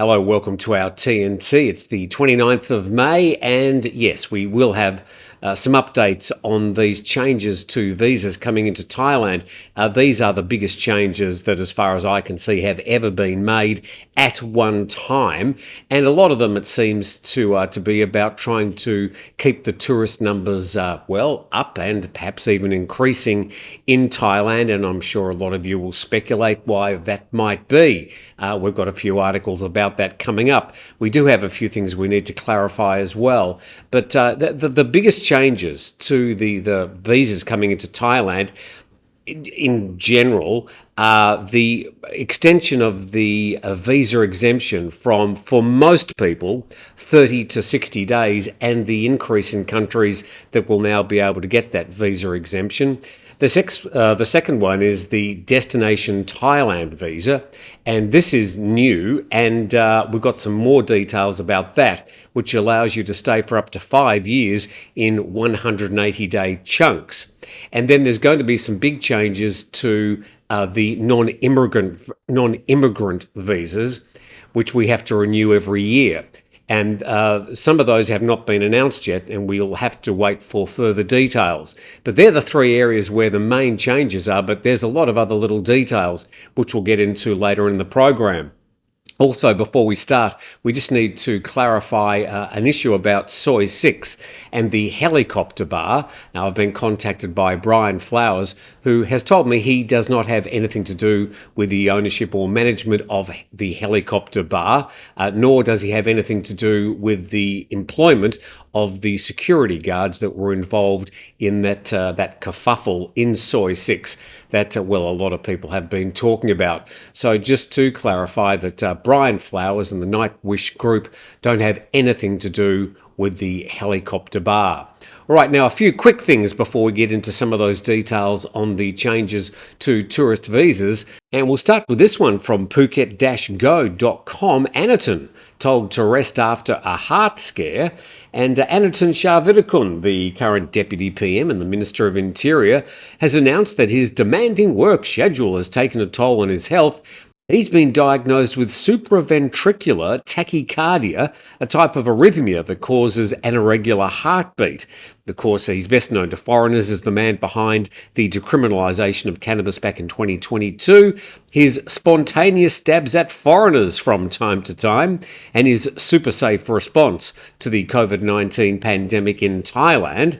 Hello, welcome to our TNT. It's the 29th of May, and yes, we will have some updates on these changes to visas coming into Thailand. These are the biggest changes that, as far as I can see, have ever been made at one time, and a lot of them, it seems, to be about trying to keep the tourist numbers, up and perhaps even increasing in Thailand, and I'm sure a lot of you will speculate why that might be. We've got a few articles about that coming up. We do have a few things we need to clarify as well, but the biggest changes to the visas coming into Thailand in general are the extension of the visa exemption from, for most people, 30 to 60 days, and the increase in countries that will now be able to get that visa exemption. The second one is the Destination Thailand Visa, and this is new, and we've got some more details about that, which allows you to stay for up to 5 years in 180-day chunks. And then there's going to be some big changes to the non-immigrant visas, which we have to renew every year. And some of those have not been announced yet, and we'll have to wait for further details. But they're the three areas where the main changes are, but there's a lot of other little details which we'll get into later in the program. Also, before we start, we just need to clarify an issue about Soi 6 and the helicopter bar. Now, I've been contacted by Brian Flowers, who has told me he does not have anything to do with the ownership or management of the helicopter bar, nor does he have anything to do with the employment of the security guards that were involved in that kerfuffle in Soi 6 that, a lot of people have been talking about. So just to clarify that Brian Flowers and the Nightwish Group don't have anything to do with the helicopter bar. All right, now a few quick things before we get into some of those details on the changes to tourist visas. And we'll start with this one from Phuket-go.com. Anutin told to rest after a heart scare. And Anutin Charvirakul, the current Deputy PM and the Minister of Interior, has announced that his demanding work schedule has taken a toll on his health. He's been diagnosed with supraventricular tachycardia, a type of arrhythmia that causes an irregular heartbeat. Of course, he's best known to foreigners as the man behind the decriminalisation of cannabis back in 2022, his spontaneous stabs at foreigners from time to time, and his super safe response to the COVID-19 pandemic in Thailand.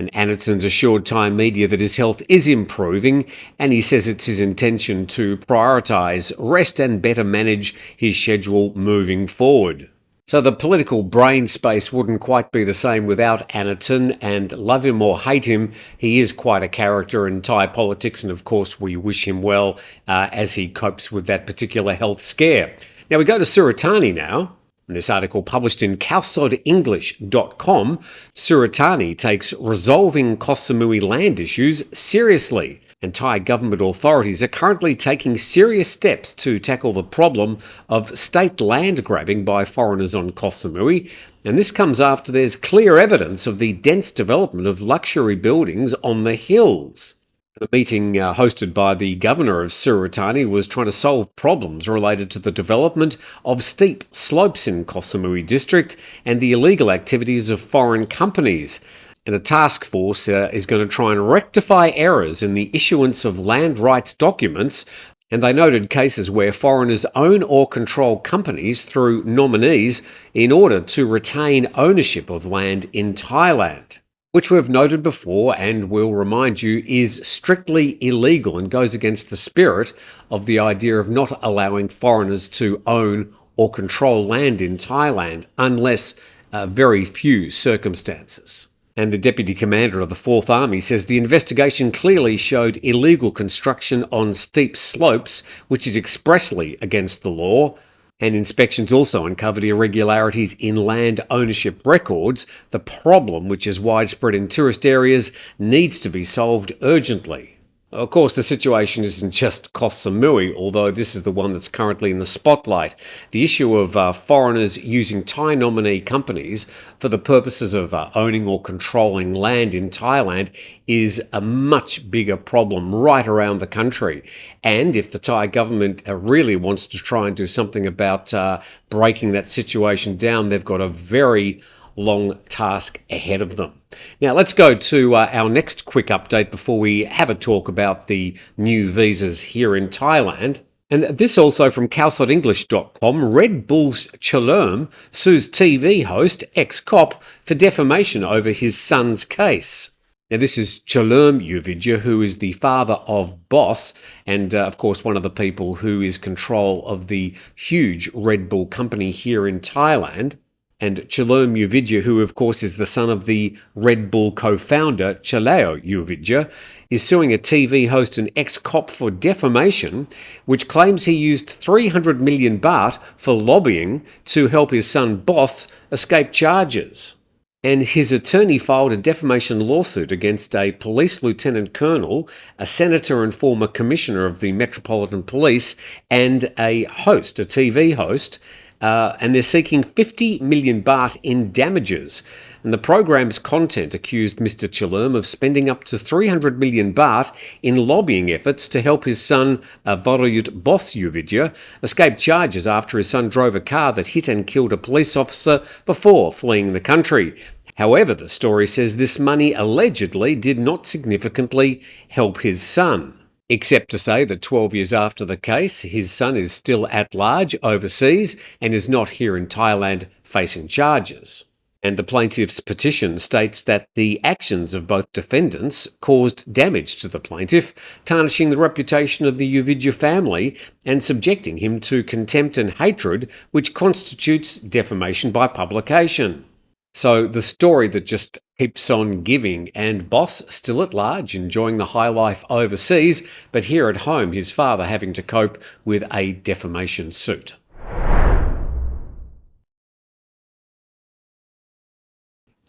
And Anutin's assured Thai media that his health is improving, and he says it's his intention to prioritise rest and better manage his schedule moving forward. So the political brain space wouldn't quite be the same without Anutin, and love him or hate him, he is quite a character in Thai politics, and of course we wish him well as he copes with that particular health scare. Now we go to Suratani now. In this article published in KhalsodEnglish.com, Suratani takes resolving Koh Samui land issues seriously, and Thai government authorities are currently taking serious steps to tackle the problem of state land grabbing by foreigners on Koh Samui, and this comes after there's clear evidence of the dense development of luxury buildings on the hills. The meeting hosted by the governor of Suratani was trying to solve problems related to the development of steep slopes in Koh Samui district and the illegal activities of foreign companies. And a task force is going to try and rectify errors in the issuance of land rights documents, and they noted cases where foreigners own or control companies through nominees in order to retain ownership of land in Thailand, which we've noted before and will remind you is strictly illegal and goes against the spirit of the idea of not allowing foreigners to own or control land in Thailand unless very few circumstances. And the Deputy Commander of the 4th Army says the investigation clearly showed illegal construction on steep slopes, which is expressly against the law. And inspections also uncovered irregularities in land ownership records. The problem, which is widespread in tourist areas, needs to be solved urgently. Of course, the situation isn't just Koh Samui, although this is the one that's currently in the spotlight. The issue of foreigners using Thai nominee companies for the purposes of owning or controlling land in Thailand is a much bigger problem right around the country. And if the Thai government really wants to try and do something about breaking that situation down, they've got a very long task ahead of them. Now, let's go to our next quick update before we have a talk about the new visas here in Thailand. And this also from KhalsotEnglish.com. Red Bull's Chalerm sues TV host ex-cop for defamation over his son's case. Now, this is Chalerm Yuvidya, who is the father of Boss, and of course one of the people who is control of the huge Red Bull company here in Thailand. And Chalerm Yuvidya, who of course is the son of the Red Bull co-founder Chaleo Yuvidya, is suing a TV host and ex-cop for defamation, which claims he used 300 million baht for lobbying to help his son Boss escape charges. And his attorney filed a defamation lawsuit against a police lieutenant colonel, a senator and former commissioner of the Metropolitan Police, and a host, a TV host, and they're seeking 50 million baht in damages. And the program's content accused Mr. Chalerm of spending up to 300 million baht in lobbying efforts to help his son, Vorayut Boss Yuvidya, escape charges after his son drove a car that hit and killed a police officer before fleeing the country. However, the story says this money allegedly did not significantly help his son. Except to say that 12 years after the case, his son is still at large overseas and is not here in Thailand facing charges. And the plaintiff's petition states that the actions of both defendants caused damage to the plaintiff, tarnishing the reputation of the Yuvidya family and subjecting him to contempt and hatred, which constitutes defamation by publication. So the story that just keeps on giving, and Boss still at large, enjoying the high life overseas, but here at home his father having to cope with a defamation suit.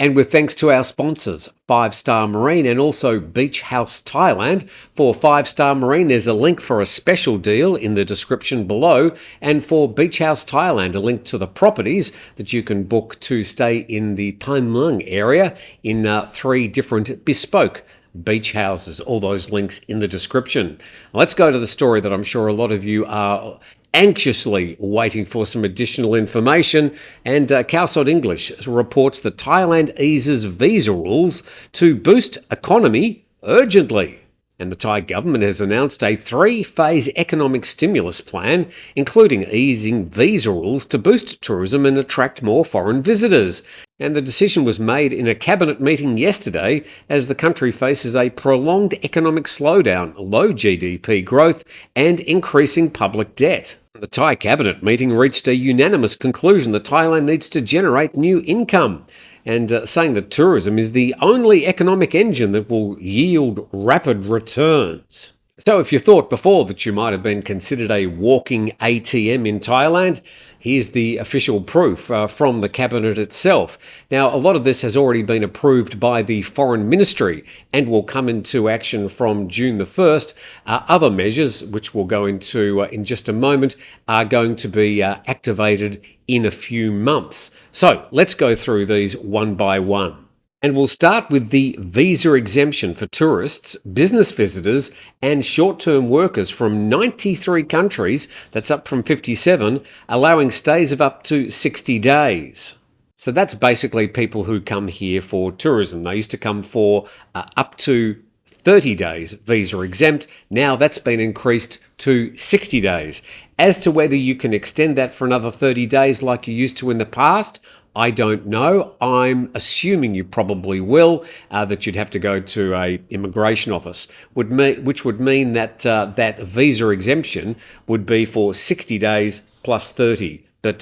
And with thanks to our sponsors, 5 Star Marine and also Beach House Thailand. For 5 Star Marine, there's a link for a special deal in the description below. And for Beach House Thailand, a link to the properties that you can book to stay in the Tham Luang area in 3 different bespoke beach houses. All those links in the description. Let's go to the story that I'm sure a lot of you are anxiously waiting for some additional information, and Khalsot English reports that Thailand eases visa rules to boost economy urgently. And the Thai government has announced a 3-phase economic stimulus plan, including easing visa rules to boost tourism and attract more foreign visitors. And the decision was made in a cabinet meeting yesterday as the country faces a prolonged economic slowdown, low GDP growth, and increasing public debt. The Thai cabinet meeting reached a unanimous conclusion that Thailand needs to generate new income, and saying that tourism is the only economic engine that will yield rapid returns. So if you thought before that you might have been considered a walking ATM in Thailand, here's the official proof from the cabinet itself. Now, a lot of this has already been approved by the Foreign Ministry and will come into action from June the 1st. Other measures, which we'll go into in just a moment, are going to be activated in a few months. So let's go through these one by one. And we'll start with the visa exemption for tourists, business visitors, and short-term workers from 93 countries, that's up from 57, allowing stays of up to 60 days. So that's basically people who come here for tourism. They used to come for up to 30 days visa exempt. Now that's been increased to 60 days. As to whether you can extend that for another 30 days like you used to in the past, I don't know. I'm assuming you probably will, that you'd have to go to a immigration office, which would mean that that visa exemption would be for 60 days plus 30. But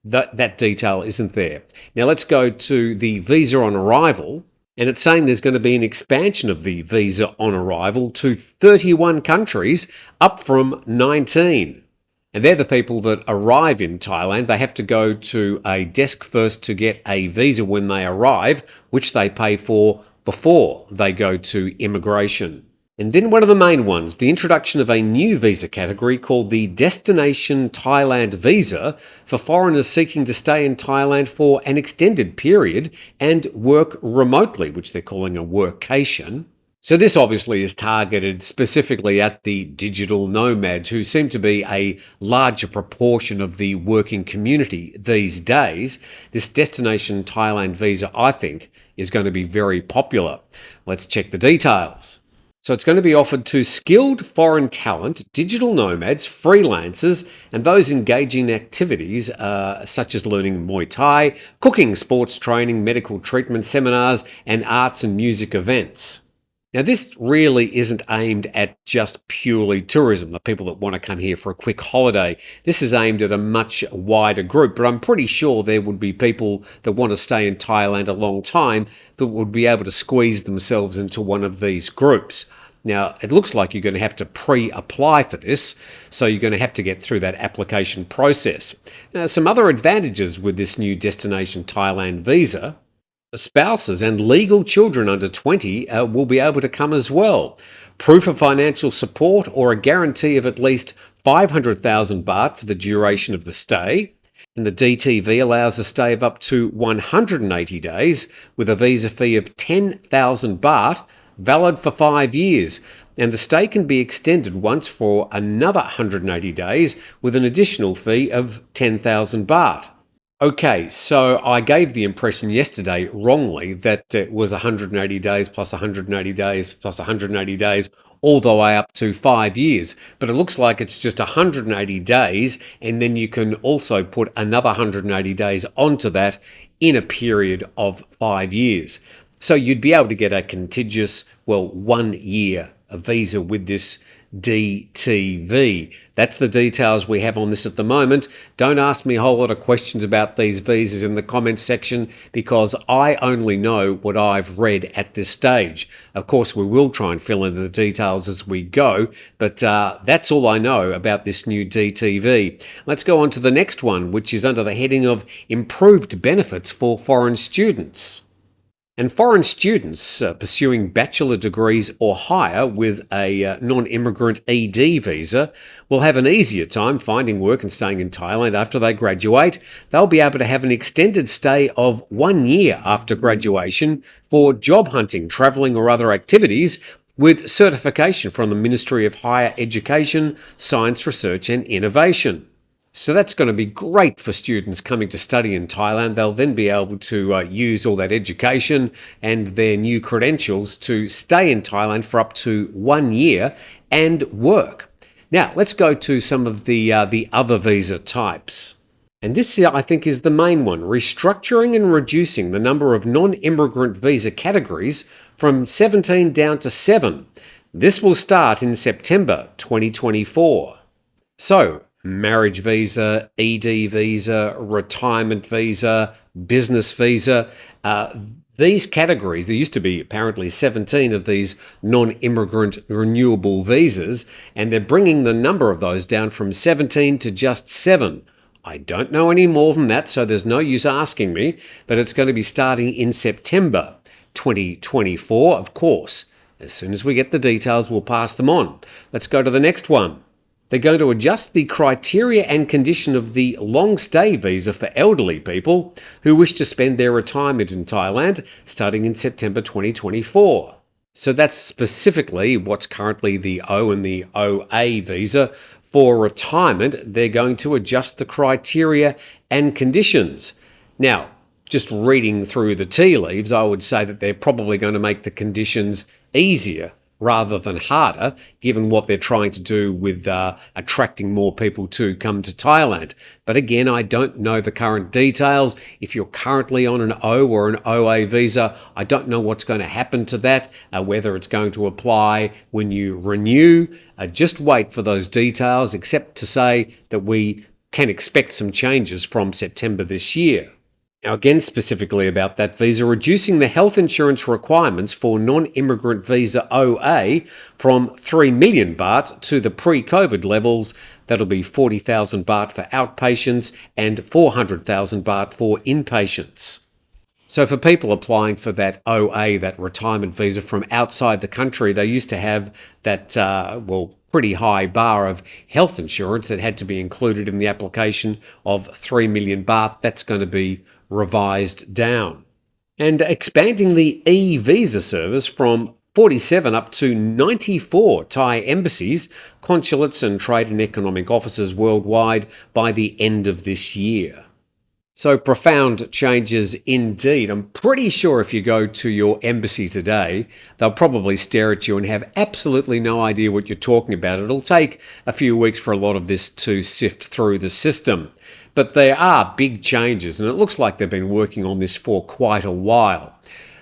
that detail isn't there. Now let's go to the visa on arrival. And it's saying there's going to be an expansion of the visa on arrival to 31 countries, up from 19. And they're the people that arrive in Thailand. They have to go to a desk first to get a visa when they arrive, which they pay for before they go to immigration. And then one of the main ones, the introduction of a new visa category called the Destination Thailand Visa for foreigners seeking to stay in Thailand for an extended period and work remotely, which they're calling a workcation. So this obviously is targeted specifically at the digital nomads, who seem to be a larger proportion of the working community these days. This Destination Thailand Visa, I think, is going to be very popular. Let's check the details. So it's going to be offered to skilled foreign talent, digital nomads, freelancers, and those engaging in activities such as learning Muay Thai, cooking, sports training, medical treatment seminars, and arts and music events. Now, this really isn't aimed at just purely tourism, the people that want to come here for a quick holiday. This is aimed at a much wider group, but I'm pretty sure there would be people that want to stay in Thailand a long time that would be able to squeeze themselves into one of these groups. Now, it looks like you're going to have to pre-apply for this, so you're going to have to get through that application process. Now, some other advantages with this new Destination Thailand visa: the spouses and legal children under 20 will be able to come as well. Proof of financial support or a guarantee of at least 500,000 baht for the duration of the stay. And the DTV allows a stay of up to 180 days with a visa fee of 10,000 baht, valid for 5 years. And the stay can be extended once for another 180 days with an additional fee of 10,000 baht. Okay, so I gave the impression yesterday wrongly that it was 180 days plus 180 days plus 180 days all the way up to 5 years. But it looks like it's just 180 days, and then you can also put another 180 days onto that in a period of 5 years. So you'd be able to get a contiguous, 1 year visa with this DTV. That's the details we have on this at the moment. Don't ask me a whole lot of questions about these visas in the comments section, because I only know what I've read at this stage. Of course, we will try and fill in the details as we go, but that's all I know about this new DTV. Let's go on to the next one, which is under the heading of improved benefits for foreign students. And foreign students pursuing bachelor degrees or higher with a non-immigrant ED visa will have an easier time finding work and staying in Thailand after they graduate. They'll be able to have an extended stay of 1 year after graduation for job hunting, travelling or other activities, with certification from the Ministry of Higher Education, Science, Research and Innovation. So that's going to be great for students coming to study in Thailand. They'll then be able to use all that education and their new credentials to stay in Thailand for up to 1 year and work. Now, let's go to some of the other visa types. And this, I think, is the main one: restructuring and reducing the number of non-immigrant visa categories from 17 down to 7. This will start in September 2024. So, marriage visa, ED visa, retirement visa, business visa. These categories, there used to be apparently 17 of these non-immigrant renewable visas, and they're bringing the number of those down from 17 to just 7. I don't know any more than that, so there's no use asking me, but it's going to be starting in September 2024, of course. As soon as we get the details, we'll pass them on. Let's go to the next one. They're going to adjust the criteria and condition of the long stay visa for elderly people who wish to spend their retirement in Thailand starting in September 2024. So that's specifically what's currently the O and the OA visa. For retirement, they're going to adjust the criteria and conditions. Now, just reading through the tea leaves, I would say that they're probably going to make the conditions easier rather than harder, given what they're trying to do with attracting more people to come to Thailand. But again, I don't know the current details. If you're currently on an O or an OA visa, I don't know what's going to happen to that, whether it's going to apply when you renew. Just wait for those details, except to say that we can expect some changes from September this year. Now, again, specifically about that visa, reducing the health insurance requirements for non-immigrant visa OA from 3 million baht to the pre-COVID levels. That'll be 40,000 baht for outpatients and 400,000 baht for inpatients. So for people applying for that OA, that retirement visa from outside the country, they used to have that, pretty high bar of health insurance that had to be included in the application of 3 million baht. That's going to be revised down. And expanding the e-visa service from 47 up to 94 Thai embassies, consulates and trade and economic offices worldwide by the end of this year. So profound changes indeed. I'm pretty sure if you go to your embassy today, they'll probably stare at you and have absolutely no idea what you're talking about. It'll take a few weeks for a lot of this to sift through the system. But there are big changes, and it looks like they've been working on this for quite a while.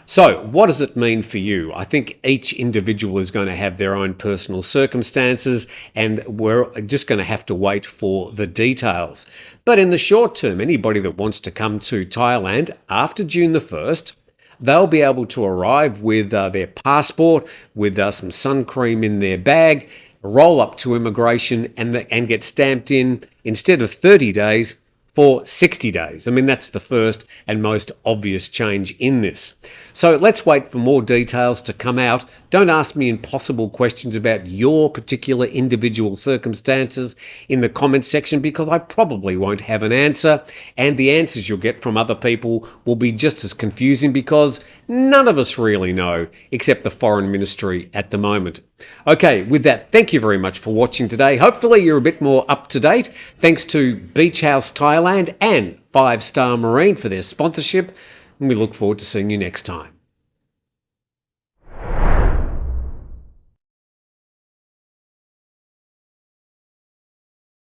So what does it mean for you? I think each individual is going to have their own personal circumstances, and we're just going to have to wait for the details. But in the short term, anybody that wants to come to Thailand after June the 1st, they'll be able to arrive with their passport, with some sun cream in their bag, roll up to immigration and get stamped in instead of 30 days for 60 days. I mean, that's the first and most obvious change in this. So let's wait for more details to come out. Don't ask me impossible questions about your particular individual circumstances in the comments section, because I probably won't have an answer, and the answers you'll get from other people will be just as confusing, because none of us really know except the Foreign Ministry at the moment. Okay, with that, thank you very much for watching today. Hopefully you're a bit more up to date. Thanks to Beach House Thailand and 5 Star Marine for their sponsorship, and we look forward to seeing you next time.